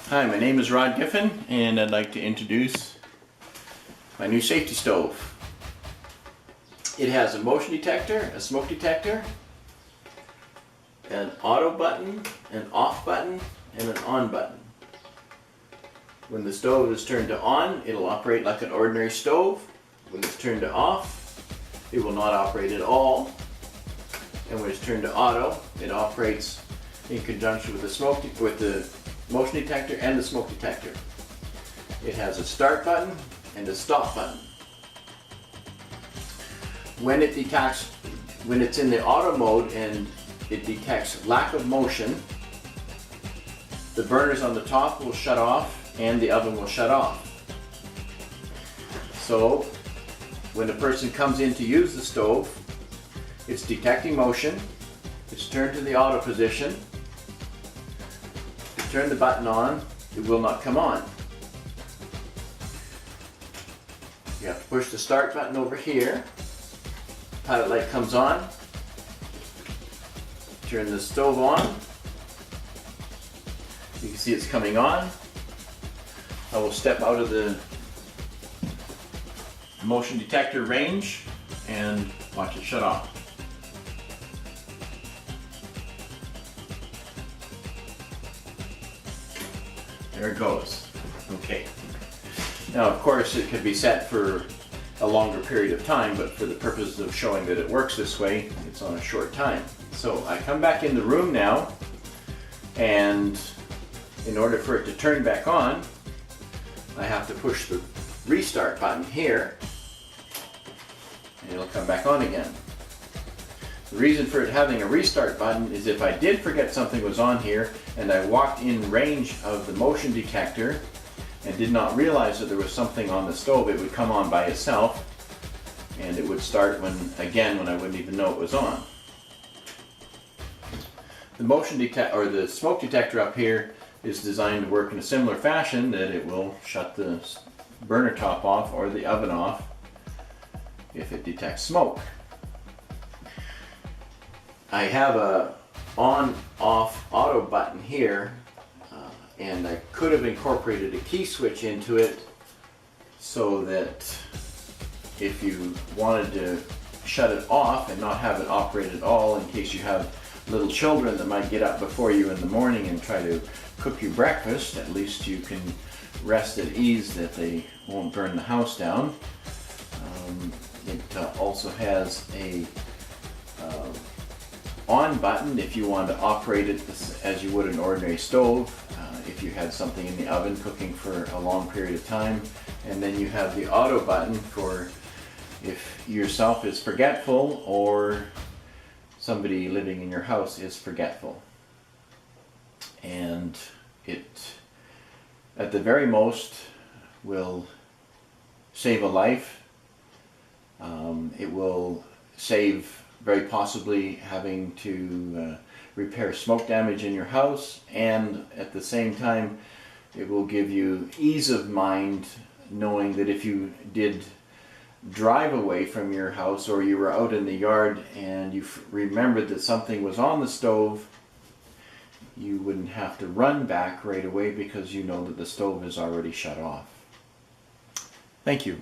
Hi, my name is Rod Giffen, and I'd like to introduce my new safety stove. It has a motion detector, a smoke detector, an auto button, an off button, and an on button. When the stove is turned to on, it'll operate like an ordinary stove. When it's turned to off, it will not operate at all. And when it's turned to auto, it operates in conjunction with the motion detector and the smoke detector. It has a start button and a stop button. When it's in the auto mode and it detects lack of motion, the burners on the top will shut off and the oven will shut off. So when a person comes in to use the stove, it's detecting motion, it's turned to the auto position. If you turn the button on, it will not come on. You have to push the start button over here. Pilot light comes on. Turn the stove on. You can see it's coming on. I will step out of the motion detector range and watch it shut off. There it goes. Okay. Now, of course, it could be set for a longer period of time, but for the purpose of showing that it works this way, it's on a short time. So I come back in the room now, and in order for it to turn back on, I have to push the restart button here, and it'll come back on again. The reason for it having a restart button is if I did forget something was on here and I walked in range of the motion detector and did not realize that there was something on the stove, it would come on by itself and it would start when I wouldn't even know it was on. The the smoke detector up here is designed to work in a similar fashion, that it will shut the burner top off or the oven off if it detects smoke. I have a on-off auto button here, and I could have incorporated a key switch into it so that if you wanted to shut it off and not have it operate at all, in case you have little children that might get up before you in the morning and try to cook you breakfast, at least you can rest at ease that they won't burn the house down. It also has a on button if you want to operate it as you would an ordinary stove, if you had something in the oven cooking for a long period of time. And then you have the auto button for if yourself is forgetful or somebody living in your house is forgetful. And it, at the very most, will save a life. It will save very possibly having to repair smoke damage in your house, and at the same time it will give you ease of mind knowing that if you did drive away from your house or you were out in the yard and you remembered that something was on the stove, you wouldn't have to run back right away because you know that the stove is already shut off. Thank you.